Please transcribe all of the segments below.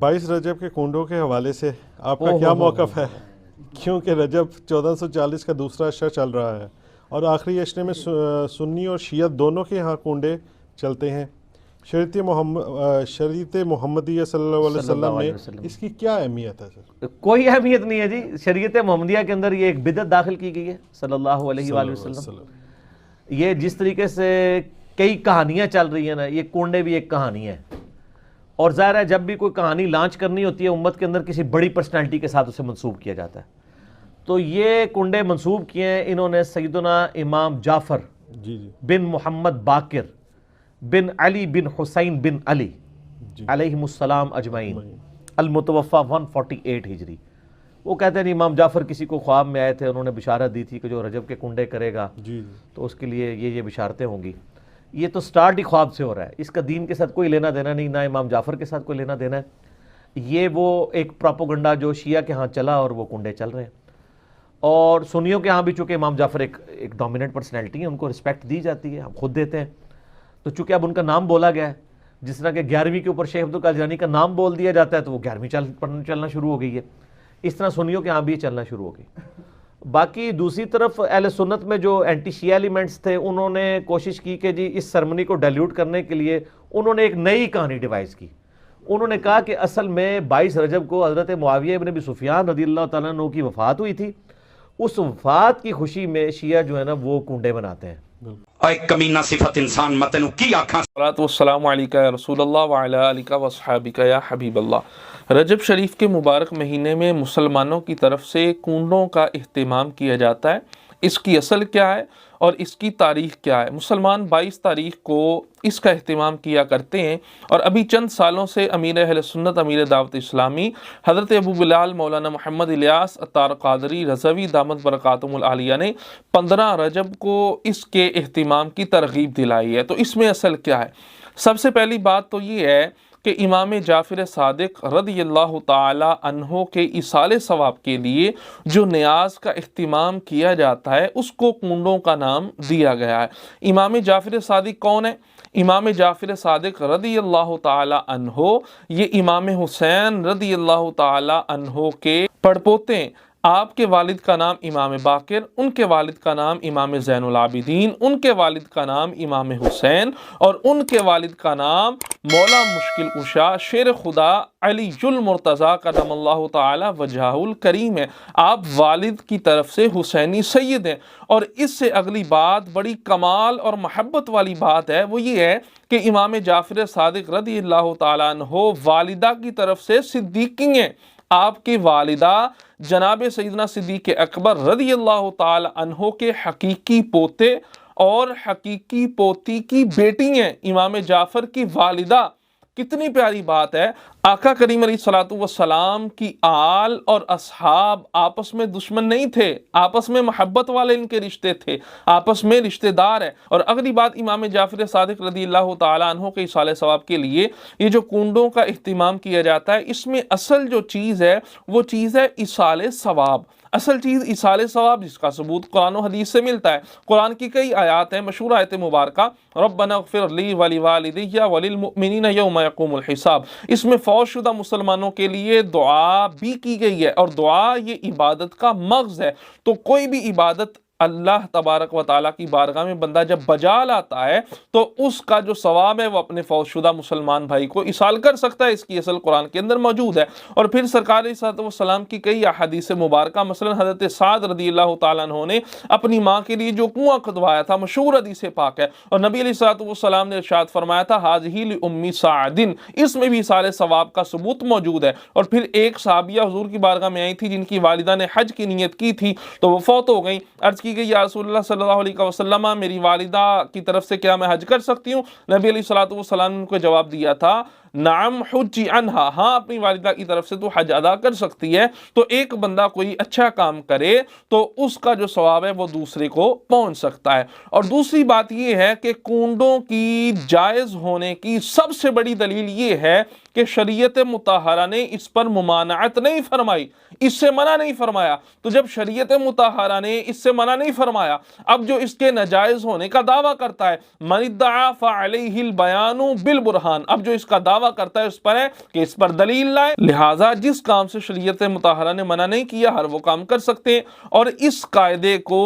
22 रजब के कुंडों के हवाले से आपका ओहो क्या हो मौक़िफ़ है? क्योंकि रजब 1440 का दूसरा अशरा चल रहा है और आखिरी अशरे में सुन्नी और शियत दोनों के यहाँ कुंडे चलते हैं। शरीयत मोहम्मदिया सल्लल्लाहु अलैहि वसल्लम में इसकी क्या अहमियत है सर? कोई अहमियत नहीं है जी। शरीयत मोहम्मदिया के अंदर ये एक बिदअत दाखिल की गई है सल्लल्लाहु अलैहि वसल्लम। ये जिस तरीके से कई कहानियाँ चल रही हैं ना, ये कुंडे भी एक कहानी है। और ज़ाहिर है जब भी कोई कहानी लॉन्च करनी होती है उम्मत के अंदर, किसी बड़ी पर्सनैलिटी के साथ उसे मंसूब किया जाता है। तो ये कुंडे मंसूब किए हैं इन्होंने सैयदना इमाम जाफ़र बिन मोहम्मद बाकिर बिन अली बिन हुसैन बिन अली अलैहिमुस्सलाम अजमाइन अल-मुतवफ़्फ़ा 148 हिजरी। वो कहते हैं इमाम जाफ़र किसी को ख्वाब में आए थे, उन्होंने बिशारत दी थी कि जो रजब के कुंडे करेगा तो उसके लिए ये बिशारतें होंगी। ये तो स्टार्ट ही ख्वाब से हो रहा है, इसका दीन के साथ कोई लेना देना नहीं, ना इमाम जाफ़र के साथ कोई लेना देना है। ये वो एक प्रोपोगंडा जो शिया के यहाँ चला और वो कुंडे चल रहे हैं। और सुन्नियों के यहाँ भी चूँकि इमाम जाफ़र एक डोमिनेंट पर्सनैलिटी है, उनको रिस्पेक्ट दी जाती है, हम खुद देते हैं। तो चूँकि अब उनका नाम बोला गया है, जिस तरह के 11वीं के ऊपर शेख अब्दुल कादिर जीलानी का नाम बोल दिया जाता है तो वो 11वीं चलना शुरू हो गई है। इस तरह सुन्नियों के यहाँ भी चलना शुरू हो गई। बाकी दूसरी तरफ अहले सुन्नत में जो एंटी शिया एलिमेंट्स थे, उन्होंने कोशिश की कि जी इस सेरेमनी को डाइल्यूट करने के लिए उन्होंने एक नई कहानी डिवाइस की। उन्होंने कहा कि असल में 22 रजब को हज़रत मुआविया इब्न अबी सुफियान रज़ियल्लाहु तआला अन्हु की वफ़ात हुई थी। उस वफ़ात की खुशी में शिया जो है ना वो कुंडे बनाते हैं। कमीना सिफत इंसान मतनु की आँखा। सलाम अलैका या रसूलल्लाह व अला आलिका व अस्हाबिका या हबीबल्लाह। रजब शरीफ के मुबारक महीने में मुसलमानों की तरफ से कुंडों का इह्तिमाम किया जाता है। इसकी असल क्या है और इसकी तारीख़ क्या है? मुसलमान 22 तारीख़ को इसका इह्तिमाम किया करते हैं और अभी चंद सालों से अमीर अहले सुन्नत अमीर दावत इस्लामी हज़रत अबू बिलाल मौलाना मोहम्मद इलियास अत्तार क़ादरी रज़वी दामत बरकातुहुल आलिया ने 15 रजब को इसके इह्तिमाम की तरगीब दिलाई है। तो इसमें असल क्या है? सबसे पहली बात तो ये है कि इमाम जाफ़िर सादिक रज़ियल्लाहु ताला अन्हो के इसाले सवाब के लिए जो नियाज़ का इख्तिमाम किया जाता है उसको कुंडों का नाम दिया गया है। इमाम जाफ़िर सादिक कौन है? इमाम जाफ़िर सादिक रज़ियल्लाहु ताला अन्हो ये इमाम हुसैन रज़ियल्लाहु ताला अन्हो के पड़पोते हैं। आपके वालिद का नाम इमाम बाकिर, उनके वालिद का नाम इमाम ज़ैनुल आबिदीन, उनके वालिद का नाम इमाम हुसैन और उनके वालिद का नाम मौला मुश्किल कुशा शेर खुदा अलीजुल मुर्तज़ा कदमल्लाहु ताला वजहुल करीम है। आप वालिद की तरफ से हुसैनी सैयद हैं। और इससे अगली बात बड़ी कमाल और महब्बत वाली बात है, वो ये है कि इमाम जाफ़िर सादिक रज़ियल्लाहु ताला अन्हो वालिदा की तरफ से सिद्दीकी हैं। आपकी वालिदा जनाब सैयदना सिद्दीक़ अकबर रज़ियल्लाहु ताला अन्हो के हकीकी पोते और हकीकी पोती की बेटी हैं इमाम जाफ़र की वालिदा। कितनी प्यारी बात है। आका करीम अलैहिस्सलातु वस्सलाम की आल और असहाब आपस में दुश्मन नहीं थे, आपस में मोहब्बत वाले इनके रिश्ते थे, आपस में रिश्तेदार है। और अगली बात इमाम जाफ़िर सादिक रज़ियल्लाहु ताला अन्हो के इसाले सवाब के लिए ये जो कुंडों का इह्तिमाम किया जाता है, इसमें असल जो चीज़ है वो चीज़ है इसाले सवाब। असल चीज़ इसाले सवाब जिसका सबूत कुरान और हदीस से मिलता है। कुरान की कई आयात हैं, मशहूर आयत मुबारका रब्बना इग़फ़िर ली व लिवालिदैया व लिलमुमिनीना यौम यक़ूमुल हिसाब। इसमें फौतशुदा मुसलमानों के लिए दुआ भी की गई है और दुआ ये इबादत का मग़ज़ है। तो कोई भी इबादत अल्लाह तबारक व ताला की बारगाह में बंदा जब बजा लाता है तो उसका जो सवाब है वो अपने फौतशुदा मुसलमान भाई को इसाल कर सकता है। इसकी असल कुरान के अंदर मौजूद है। और फिर सरकार सलाम की कई अहादीस मुबारका, मसलन हज़रत साद रज़ियल्लाहु ताला अन्हु ने अपनी माँ के लिए जो कुआं खुदवाया था, मशहूर हदीस पाक है। और नबी अलैहिस्सलाम ने इरशाद फरमाया था हाज़िही लि उम्मी सादिन, इसमें भी सारे सवाब का सबूत मौजूद है। और फिर एक सहाबिया हुजूर की बारगाह में आई थी जिनकी वालिदा ने हज की नीयत की थी तो वो फौत हो गई। अर्ज़ की गई या रसूलुल्लाह सल्लल्लाहु अलैहि वसल्लम मेरी वालिदा की तरफ से क्या मैं हज कर सकती हूँ? नबी अलैहिस्सलाम ने उनको जवाब दिया था नाम हुज्जी अन्हा, हाँ अपनी वालिदा की तरफ से तो हज अदा कर सकती है। तो एक बंदा कोई अच्छा काम करे तो उसका जो सवाब है वो दूसरे को पहुंच सकता है। और दूसरी बात ये है कि कुंडों की जायज़ होने की सबसे बड़ी दलील ये है कि शरीयत मुताहरा ने इस पर मुमानअत नहीं फरमाई, इससे मना नहीं फरमाया। तो जब शरीयत मुताहरा ने इससे मना नहीं फरमाया, अब जो इसके नाजायज़ होने का दावा करता है मनिद्दआ फअलैहिल बयानु बिल बुरहान, अब जो इसका दावा दावा करता है उस पर है कि इस पर दलील लाए। लिहाजा जिस काम से शरीयत मुताहरा ने मना नहीं किया हर वो काम कर सकते हैं, और इस कायदे को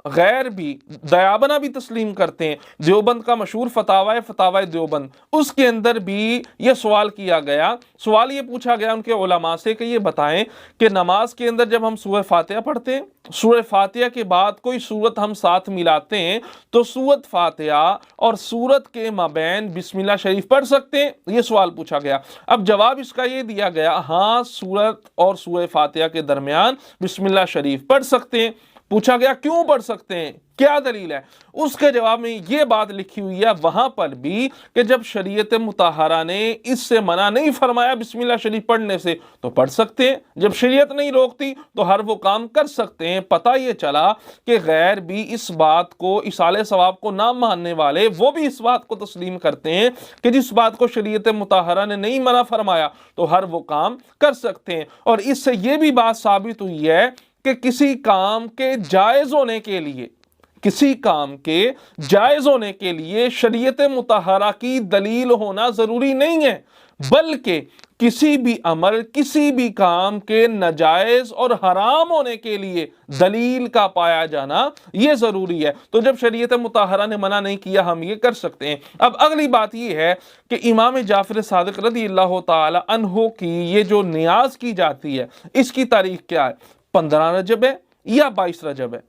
गैर भी दयाबना भी तस्लीम करते हैं। देवबंद का मशहूर फतावा है, फतावा देवबंद, उसके अंदर भी ये सवाल किया गया, सवाल ये पूछा गया उनके उलमा से कि ये बताएं कि नमाज के अंदर जब हम सूरह फातिहा पढ़ते हैं, सूरह फातिहा के बाद कोई सूरत हम साथ मिलाते हैं, तो सूरत फातिहा और सूरत के माबैन बिस्मिल्लाह शरीफ पढ़ सकते हैं? ये सवाल पूछा गया। अब जवाब इसका ये दिया गया, हाँ सूरत और सूरह फातिहा के दरमियान बिस्मिल्लाह शरीफ पढ़ सकते हैं। पूछा गया क्यों पढ़ सकते हैं, क्या दलील है? उसके जवाब में ये बात लिखी हुई है वहां पर भी कि जब शरीयत मुताहरा ने इससे मना नहीं फरमाया बिस्मिल्लाह शरीफ पढ़ने से तो पढ़ सकते हैं, जब शरीयत नहीं रोकती तो हर वो काम कर सकते हैं। पता ये चला कि गैर भी इस बात को, इसाले सवाब को ना मानने वाले, वो भी इस बात को तस्लीम करते हैं कि जिस बात को शरीयत मुताहरा ने नहीं मना फरमाया तो हर वो काम कर सकते हैं। और इससे ये भी बात साबित हुई है कि किसी काम के जायज होने के लिए, किसी काम के जायज होने के लिए शरीयत मुताहरा की दलील होना जरूरी नहीं है, बल्कि किसी भी अमल, किसी भी काम के नाजायज और हराम होने के लिए दलील का पाया जाना यह जरूरी है। तो जब शरीयत मुताहरा ने मना नहीं किया हम ये कर सकते हैं। अब अगली बात यह है कि इमाम जाफर सादिक रज़ियल्लाहु ताला अन्हु की ये जो नियाज की जाती है इसकी तारीख क्या है? 15 रजब है या 22 रजब है?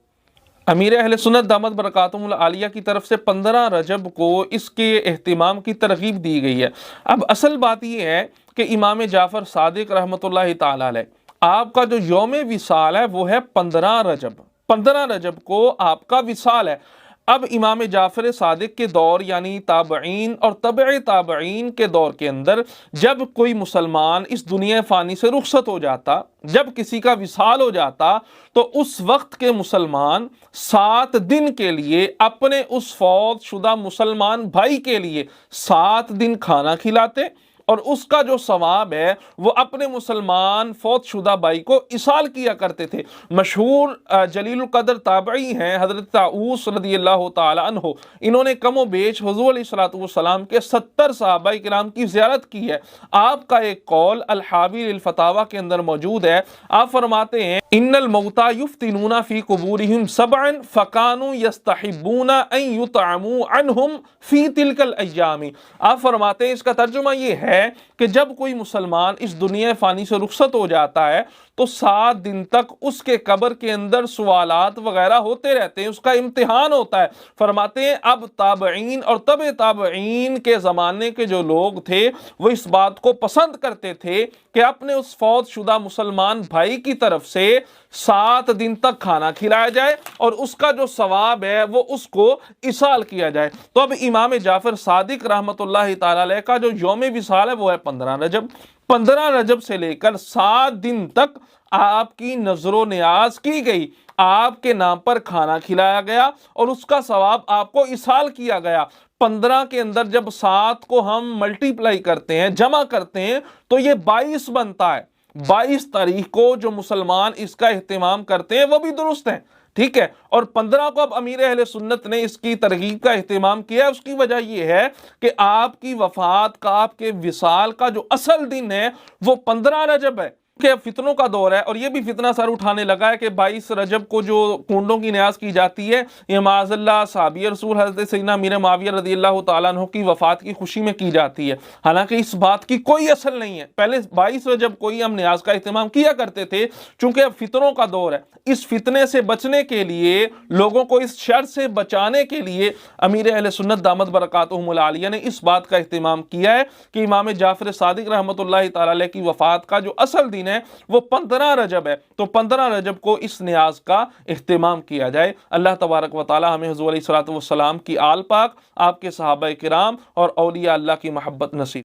अमीर अहले सुन्नत दामत बरकातुहुल आलिया की तरफ से 15 रजब को इसके एहतिमाम की तरगीब दी गई है। अब असल बात यह है कि इमाम जाफर सादिक रहमतुल्लाहि ताला अलैह आपका जो यौम विसाल है वो है 15 रजब। 15 रजब को आपका विसाल है। अब इमाम जाफर सादिक के दौर यानी ताबईन और तबे ताबईन के दौर के अंदर जब कोई मुसलमान इस दुनिया फ़ानी से रुखसत हो जाता, जब किसी का विसाल हो जाता, तो उस वक्त के मुसलमान 7 दिन के लिए अपने उस फौत शुदा मुसलमान भाई के लिए 7 दिन खाना खिलाते और उसका जो सवाब है वो अपने मुसलमान फौत शुदा भाई को इसाल किया करते थे। मशहूर जलील कदर ताबई हैं हज़रत ताऊस रज़ियल्लाहु ताला अन्हु, इन्होंने कमो बेश हुज़ूर अलैहिस्सलातु वस्सलाम के 70 सहाबाए किराम की ज़ियारत की है। आपका एक कौल अल हावी लिल फतावा के अंदर मौजूद है। आप फरमाते हैं इन्नल मौता युफ्तिनूना फी कुबूरिहिम सबअन फकानू यस्तहिब्बूना अन युतअमू अन्हुम फी तिलकल अय्यामी। आप फरमाते हैं इसका तर्जुमा ये है कि जब कोई मुसलमान इस दुनिया फानी से रुखसत हो जाता है तो 7 दिन तक उसके कब्र के अंदर सवालात वगैरह होते रहते हैं, उसका इम्तिहान होता है। फरमाते हैं अब ताबईन और तबे ताबईन के ज़माने के जो लोग थे वो इस बात को पसंद करते थे कि अपने उस फौत शुदा मुसलमान भाई की तरफ से 7 दिन तक खाना खिलाया जाए और उसका जो सवाब है वो उसको इसाल किया जाए। तो अब इमाम जाफर सादिक रहमतुल्लाहि ताला अलैह का जो यौम विसाल है वो है 15 रजब। 15 रजब से लेकर 7 दिन तक आपकी नजरो नियाज की गई, आपके नाम पर खाना खिलाया गया और उसका सवाब आपको इसाल किया गया। 15 के अंदर जब 7 को हम मल्टीप्लाई करते हैं, जमा करते हैं, तो ये 22 बनता है। 22 तारीख को जो मुसलमान इसका एहतिमाम करते हैं वो भी दुरुस्त है, ठीक है। और 15 को अब अमीर अहले सुन्नत ने इसकी तरगीब का एहतिमाम किया। उसकी वजह यह है कि आपकी वफात का, आपके विसाल का जो असल दिन है वो 15 रजब है कि फितनों का दौर है। और ये भी फितना सर उठाने लगा है कि 22 रजब को जो कुंडों की न्याज की जाती है ये माज़अल्लाह साहबी रसूल हज़रत सैयदना अमीर मुआविया रज़ियल्लाहु ताला अन्हु की वफ़ात की खुशी में की जाती है। हालांकि इस बात की कोई असल नहीं है। पहले 22 रजब को ही हम न्याज का इस्तेमाल किया करते थे, चूंकि अब फितनों का दौर है। इस फितने से बचने के लिए, लोगों को इस शर से बचाने के लिए अमीर अहले सुन्नत दामत बरकातुहुमुल आलिया ने इस बात का इस्तेमाल किया है कि इमाम जाफर सादिक रहमतुल्लाहि ताला अलैह की वफ़ात का जो असल दिन है वो 15 रजब है। तो 15 रजब को इस न्याज का इख्तिमाम किया जाए। अल्लाह तबारक व तआला हमें हुज़ूर अलैहिस्सलातु वस्सलाम की आल पाक, आपके सहाबाए किराम और औलिया अल्लाह की मोहब्बत नसीब